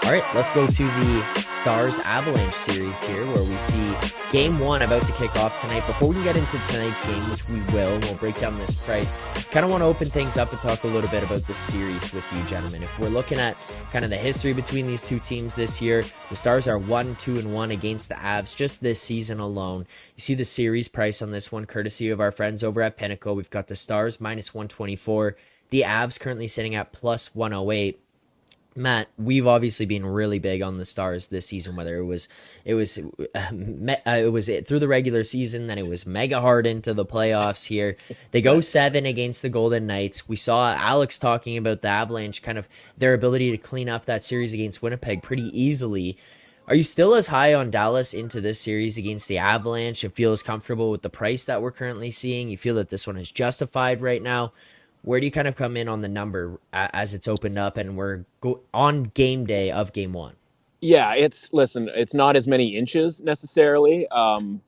All right, let's go to the Stars Avalanche series here, where we see game one about to kick off tonight. Before we get into tonight's game, which we will, and we'll break down this price, kind of want to open things up and talk a little bit about this series with you, gentlemen. If we're looking at kind of the history between these two teams this year, the Stars are 1-2-1 against the Avs just this season alone. You see the series price on this one, courtesy of our friends over at Pinnacle. We've got the Stars minus 124, the Avs currently sitting at plus 108. Matt, we've obviously been really big on the Stars this season. Whether it was through the regular season, then it was mega hard into the playoffs. Here, they go 7 against the Golden Knights. We saw Alex talking about the Avalanche, kind of their ability to clean up that series against Winnipeg pretty easily. Are you still as high on Dallas into this series against the Avalanche? You feel as comfortable with the price that we're currently seeing? You feel that this one is justified right now? Where do you kind of come in on the number as it's opened up and we're on game day of game one? Yeah, it's not as many inches necessarily,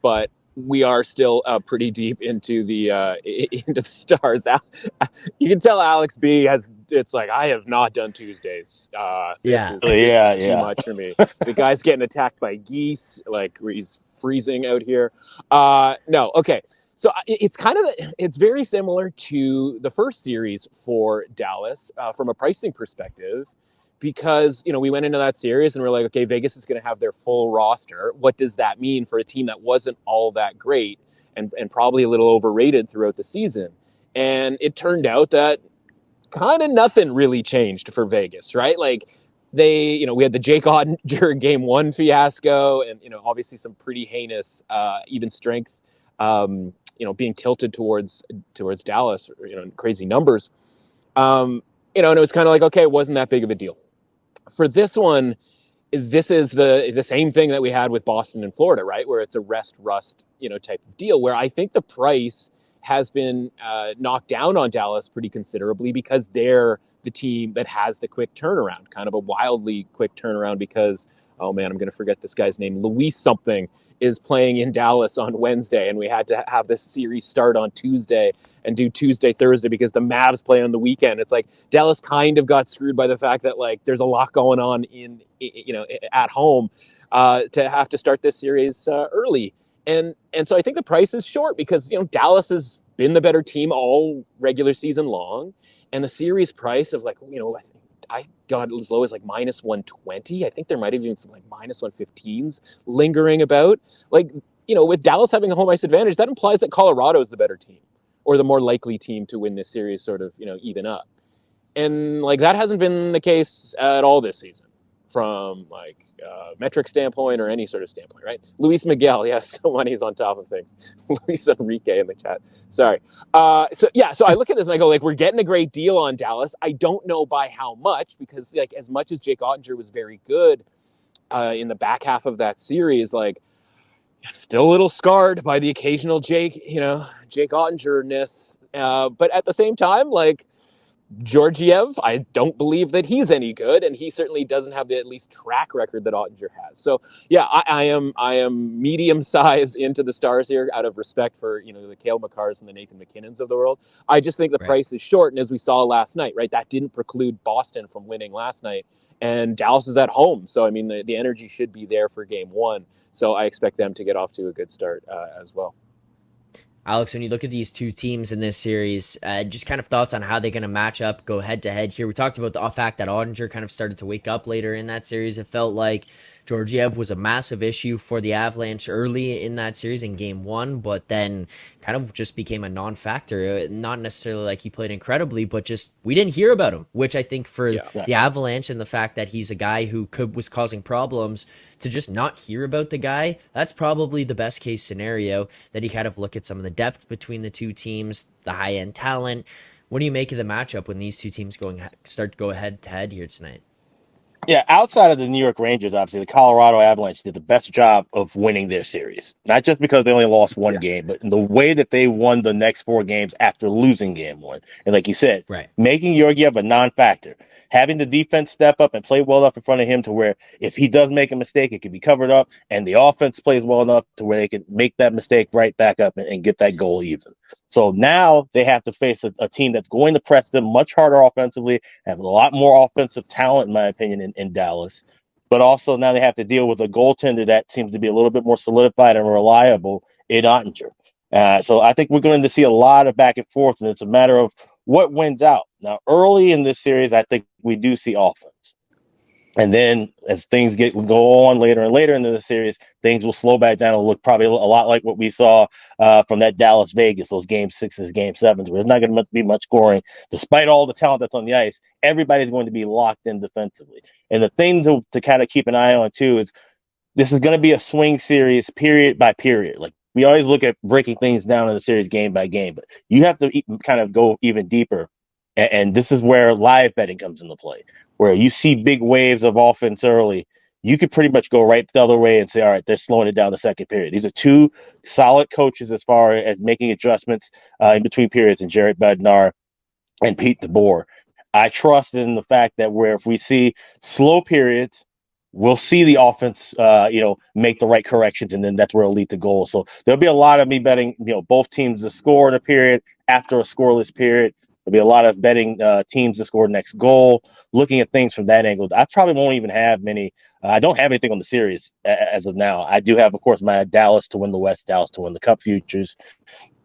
but we are still pretty deep into the into Stars. You can tell Alex B has. It's like I have not done Tuesdays. This is too much for me. The guy's getting attacked by geese, like he's freezing out here. No, okay. So it's very similar to the first series for Dallas from a pricing perspective, because, we went into that series and we're like, okay, Vegas is going to have their full roster. What does that mean for a team that wasn't all that great and probably a little overrated throughout the season? And it turned out that kind of nothing really changed for Vegas, right? Like we had the Jake Ottinger game one fiasco and, obviously some pretty heinous even strength being tilted towards Dallas, crazy numbers. And it was kind of like, okay, it wasn't that big of a deal. For this one, this is the same thing that we had with Boston and Florida, right? Where it's a rest, type of deal, where I think the price has been knocked down on Dallas pretty considerably because they're the team that has the quick turnaround, kind of a wildly quick turnaround because, oh man, I'm going to forget this guy's name, Luis something, is playing in Dallas on Wednesday, and we had to have this series start on Tuesday and do Tuesday, Thursday because the Mavs play on the weekend. It's like Dallas kind of got screwed by the fact that like there's a lot going on at home to have to start this series early, and so I think the price is short because Dallas has been the better team all regular season long, and the series price of I got as low as like minus 120. I think there might have been some like minus 115s lingering about. With Dallas having a home ice advantage, that implies that Colorado is the better team or the more likely team to win this series, sort of, even up. And that hasn't been the case at all this season from metric standpoint or any sort of standpoint, right? Luis Miguel, yes, someone he's on top of things. Luis Enrique in the chat. Sorry. So I look at this and I go, we're getting a great deal on Dallas. I don't know by how much, because as much as Jake Ottinger was very good in the back half of that series, still a little scarred by the occasional Jake Ottinger-ness. But at the same time, Georgiev, I don't believe that he's any good, and he certainly doesn't have the at least track record that Ottinger has. So yeah, I am medium size into the Stars here out of respect for the Cale Makars and the Nathan McKinnons of the world. I just think the price is short, and as we saw last night, right, that didn't preclude Boston from winning last night, and Dallas is at home, so I mean the energy should be there for game one. So I expect them to get off to a good start as well. Alex, when you look at these two teams in this series, just kind of thoughts on how they're going to match up, go head-to-head here. We talked about the fact that Ottinger kind of started to wake up later in that series. It felt like Georgiev was a massive issue for the Avalanche early in that series in game one, but then kind of just became a non-factor. Not necessarily like he played incredibly, but just we didn't hear about him, which I think for the Avalanche and the fact that he's a guy who was causing problems, to just not hear about the guy, that's probably the best case scenario. That you kind of look at some of the depth between the two teams, the high-end talent. What do you make of the matchup when these two teams start to go head-to-head here tonight? Yeah, outside of the New York Rangers, obviously, the Colorado Avalanche did the best job of winning their series. Not just because they only lost one game, but in the way that they won the next 4 games after losing game one. And like you said, making Georgiev a non-factor, having the defense step up and play well enough in front of him to where if he does make a mistake, it can be covered up, and the offense plays well enough to where they can make that mistake right back up and get that goal even. So now they have to face a team that's going to press them much harder offensively, have a lot more offensive talent, in my opinion, in Dallas. but also now they have to deal with a goaltender that seems to be a little bit more solidified and reliable in Ottinger. So I think we're going to see a lot of back and forth, and it's a matter of what wins out. Now, early in this series, I think we do see offense. And then as things go on later and later into the series, things will slow back down and look probably a lot like what we saw from that Dallas Vegas, those game sixes, game sevens, where there's not going to be much scoring. Despite all the talent that's on the ice, everybody's going to be locked in defensively. And the thing to kind of keep an eye on too is this is going to be a swing series period by period. Like we always look at breaking things down in the series game by game, but you have to kind of go even deeper. And this is where live betting comes into play, where you see big waves of offense early. You could pretty much go right the other way and say, all right, they're slowing it down the second period. These are two solid coaches as far as making adjustments in between periods, and Jared Bednar and Pete DeBoer. I trust in the fact that where if we see slow periods, we'll see the offense, make the right corrections, and then that's where it'll lead to goals. So there'll be a lot of me betting, both teams to score in a period after a scoreless period. There'll be a lot of betting teams to score next goal, looking at things from that angle. I probably won't even have many. I don't have anything on the series as of now. I do have, of course, my Dallas to win the West, Dallas to win the Cup futures.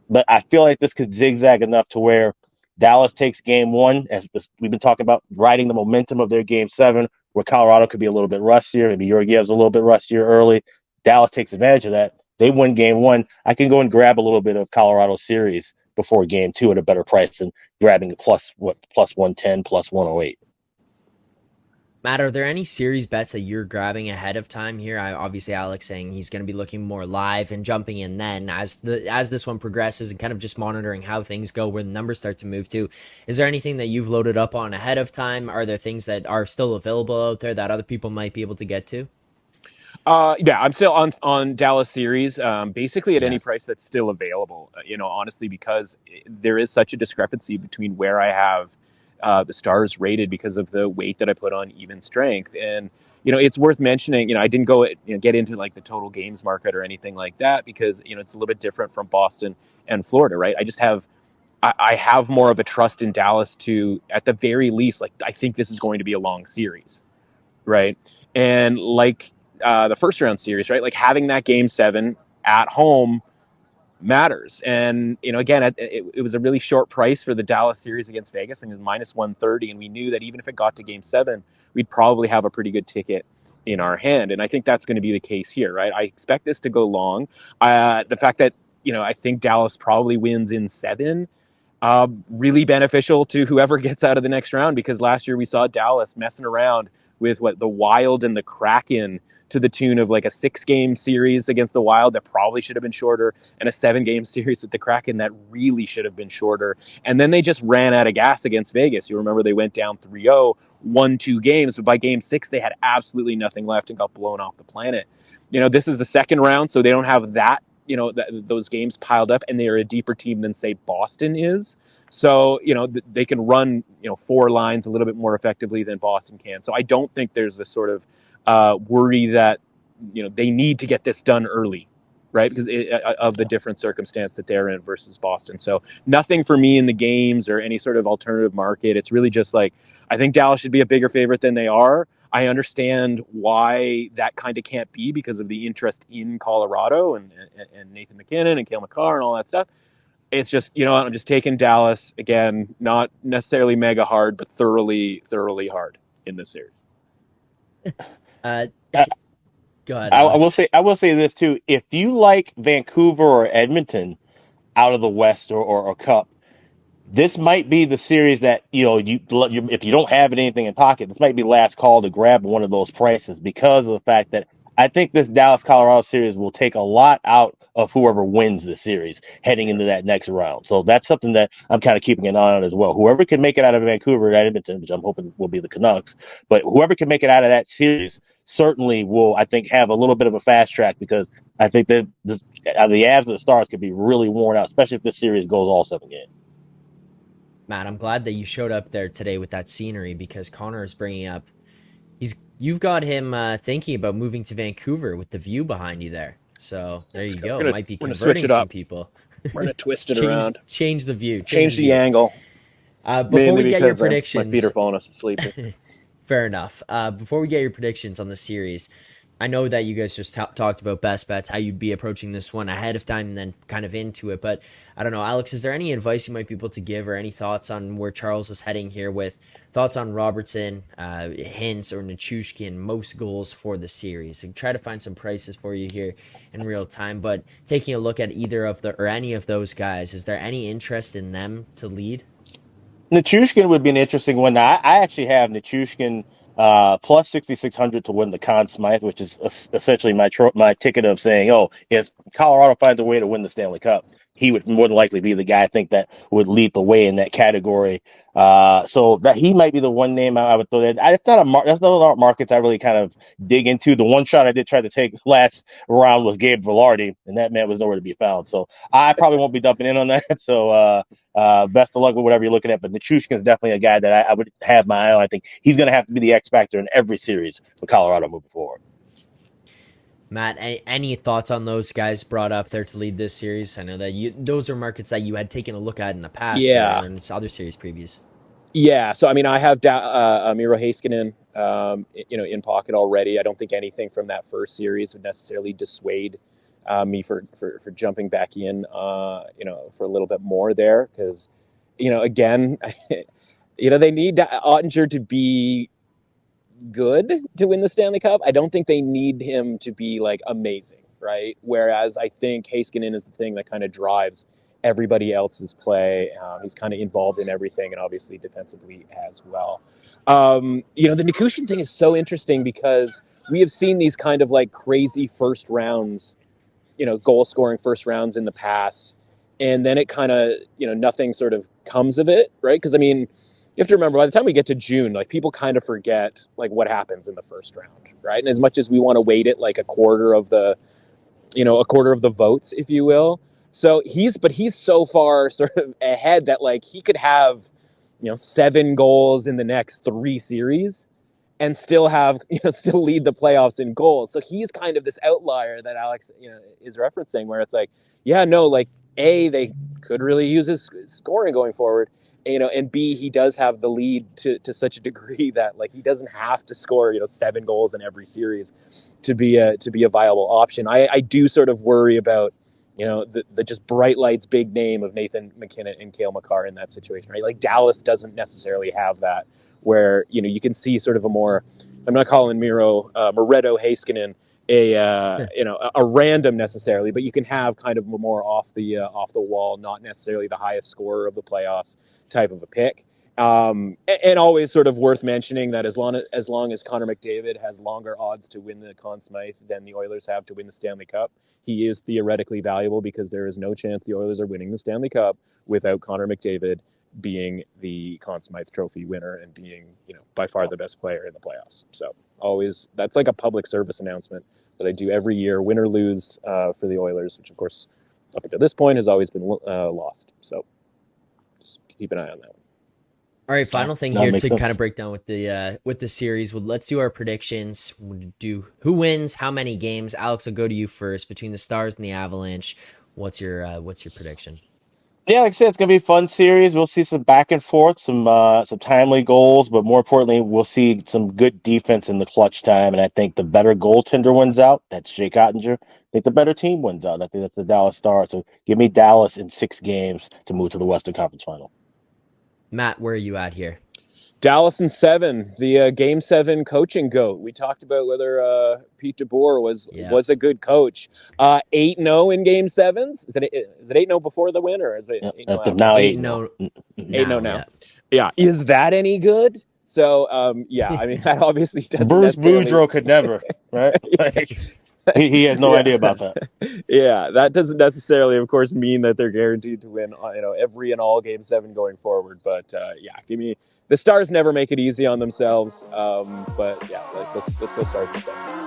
But I feel like this could zigzag enough to where Dallas takes game one, as we've been talking about, riding the momentum of their game seven, where Colorado could be a little bit rustier. Maybe Georgiev's a little bit rustier early. Dallas takes advantage of that. They win game one. I can go and grab a little bit of Colorado series before game two at a better price than grabbing plus 110, plus 108. Matt, are there any series bets that you're grabbing ahead of time here? Obviously, Alex saying he's going to be looking more live and jumping in then as this one progresses, and kind of just monitoring how things go, where the numbers start to move to. Is there anything that you've loaded up on ahead of time? Are there things that are still available out there that other people might be able to get to? Yeah, I'm still on Dallas series, basically at Yeah. any price that's still available. Honestly, because there is such a discrepancy between where I have the Stars rated because of the weight that I put on even strength, and it's worth mentioning. I didn't go get into like the total games market or anything like that because it's a little bit different from Boston and Florida, right? I have more of a trust in Dallas to, at the very least, like I think this is going to be a long series, right? And like the first round series, right? Like having that game seven at home matters. And again, it was a really short price for the Dallas series against Vegas, and it was minus 130. And we knew that even if it got to game seven, we'd probably have a pretty good ticket in our hand. And I think that's going to be the case here, right? I expect this to go long. The fact that I think Dallas probably wins in seven. Really beneficial to whoever gets out of the next round, because last year we saw Dallas messing around with the Wild and the Kraken to the tune of like a 6-game series against the Wild that probably should have been shorter, and a 7-game series with the Kraken that really should have been shorter. And then they just ran out of gas against Vegas. You remember they went down 3-0, won 2 games, but by game 6 they had absolutely nothing left and got blown off the planet. This is the second round, so they don't have that those games piled up, and they are a deeper team than say Boston is. So they can run 4 lines a little bit more effectively than Boston can. So I don't think there's this sort of worry that they need to get this done early, right? Because of the different circumstance that they're in versus Boston. So nothing for me in the games or any sort of alternative market. It's really just like, I think Dallas should be a bigger favorite than they are. I understand why that kind of can't be because of the interest in Colorado and Nathan McKinnon and Cale Makar and all that stuff. It's just, I'm just taking Dallas again, not necessarily mega hard, but thoroughly, thoroughly hard in this series. Uh, I, Go ahead, I Alex. will say this too. If you like Vancouver or Edmonton out of the West or Cup, this might be the series that if you don't have anything in pocket, this might be last call to grab one of those prices, because of the fact that I think this Dallas Colorado series will take a lot out of whoever wins the series heading into that next round. So that's something that I'm kind of keeping an eye on as well. Whoever can make it out of Vancouver or Edmonton, which I'm hoping will be the Canucks, but whoever can make it out of that series certainly will, I think, have a little bit of a fast track, because I think that the Avs and the Stars could be really worn out, especially if this series goes all 7 games. Matt, I'm glad that you showed up there today with that scenery, because Connor is bringing up you've got him thinking about moving to Vancouver with the view behind you there. So there you go. Might be We're gonna switch converting it some up. people. We're gonna twist it change around, change the view. change the angle. Before Mainly we get your because my feet are predictions, falling asleep. Fair enough. Before we get your predictions on the series, I know that you guys just talked about best bets, how you'd be approaching this one ahead of time and then kind of into it. But I don't know, Alex, is there any advice you might be able to give or any thoughts on where Charles is heading here with thoughts on Robertson, Hintz, or Nichushkin, most goals for the series? And try to find some prices for you here in real time. But taking a look at either of the or any of those guys, is there any interest in them to lead? Nichushkin would be an interesting one. Now, I actually have Nichushkin plus 6,600 to win the Conn Smythe, which is essentially my ticket of saying, oh, if Colorado finds a way to win the Stanley Cup, he would more than likely be the guy I think that would lead the way in that category. So that he might be the one name I would throw there. It's not that's not markets I really kind of dig into. The one shot I did try to take last round was Gabe Velarde, and that man was nowhere to be found. So I probably won't be dumping in on that. So best of luck with whatever you're looking at. But Nichushkin is definitely a guy that I would have my eye on. I think he's going to have to be the X factor in every series for Colorado moving forward. Matt, any thoughts on those guys brought up there to lead this series? I know that those are markets that you had taken a look at in the past, Yeah, and other series previews. yeah. So I mean, I have Miro Heiskanen, in pocket already. I don't think anything from that first series would necessarily dissuade me for jumping back in, for a little bit more there because, again, they need Ottinger to be good to win the Stanley Cup. I don't think they need him to be like amazing, right? Whereas I think Heiskanen is the thing that kind of drives everybody else's play. He's kind of involved in everything, and obviously defensively as well. The Nikushin thing is so interesting because we have seen these kind of like crazy first rounds, goal scoring first rounds in the past, and then it kind of, nothing sort of comes of it, right? Because I mean, you have to remember by the time we get to June, like people kind of forget like what happens in the first round, right? And as much as we want to weight it like a quarter of the votes, if you will. So he's so far sort of ahead that like he could have, 7 goals in the next 3 series and still have, still lead the playoffs in goals. So he's kind of this outlier that Alex, is referencing where it's like, yeah, no, like they could really use his scoring going forward, and B, he does have the lead to such a degree that like he doesn't have to score, 7 goals in every series to be a viable option. I do sort of worry about, the just bright lights, big name of Nathan McKinnon and Cale Makar in that situation, right? Like Dallas doesn't necessarily have that where, you can see sort of a more, I'm not calling Moretto Heiskanen a random necessarily, but you can have kind of a more off the wall, not necessarily the highest scorer of the playoffs type of a pick. And always sort of worth mentioning that as long as Connor McDavid has longer odds to win the Conn Smythe than the Oilers have to win the Stanley Cup, he is theoretically valuable because there is no chance the Oilers are winning the Stanley Cup without Connor McDavid being the Conn Smythe Trophy winner and being, by far the best player in the playoffs. So always, that's like a public service announcement that I do every year, win or lose, for the Oilers, which of course up until this point has always been lost. So just keep an eye on that one. All right, final thing That here makes to sense. kind of break down with the series. Well, let's do our predictions. We'll do who wins, how many games. Alex, I'll go to you first. Between the Stars and the Avalanche, what's your prediction? Yeah, like I said, it's gonna be a fun series. We'll see some back and forth, some timely goals, but more importantly, we'll see some good defense in the clutch time. And I think the better goaltender wins out. That's Jake Ottinger. I think the better team wins out. I think that's the Dallas Stars. So give me Dallas in 6 games to move to the Western Conference Final. Matt, where are you at here? Dallas in 7, the Game 7 coaching goat. We talked about whether Pete DeBoer was a good coach. 8-0 in Game 7s. Is it 8-0 before the win or is it 8-0 after? Now 8 8 no 8-0 now, now. yeah. Yeah. Is that any good? So, I mean, that obviously doesn't Bruce necessarily. Boudreaux could never, right? Like, he has no idea about that. Yeah, that doesn't necessarily, of course, mean that they're guaranteed to win, every and all Game 7 going forward. But give me the Stars. Never make it easy on themselves. But yeah, let's go Stars in 7.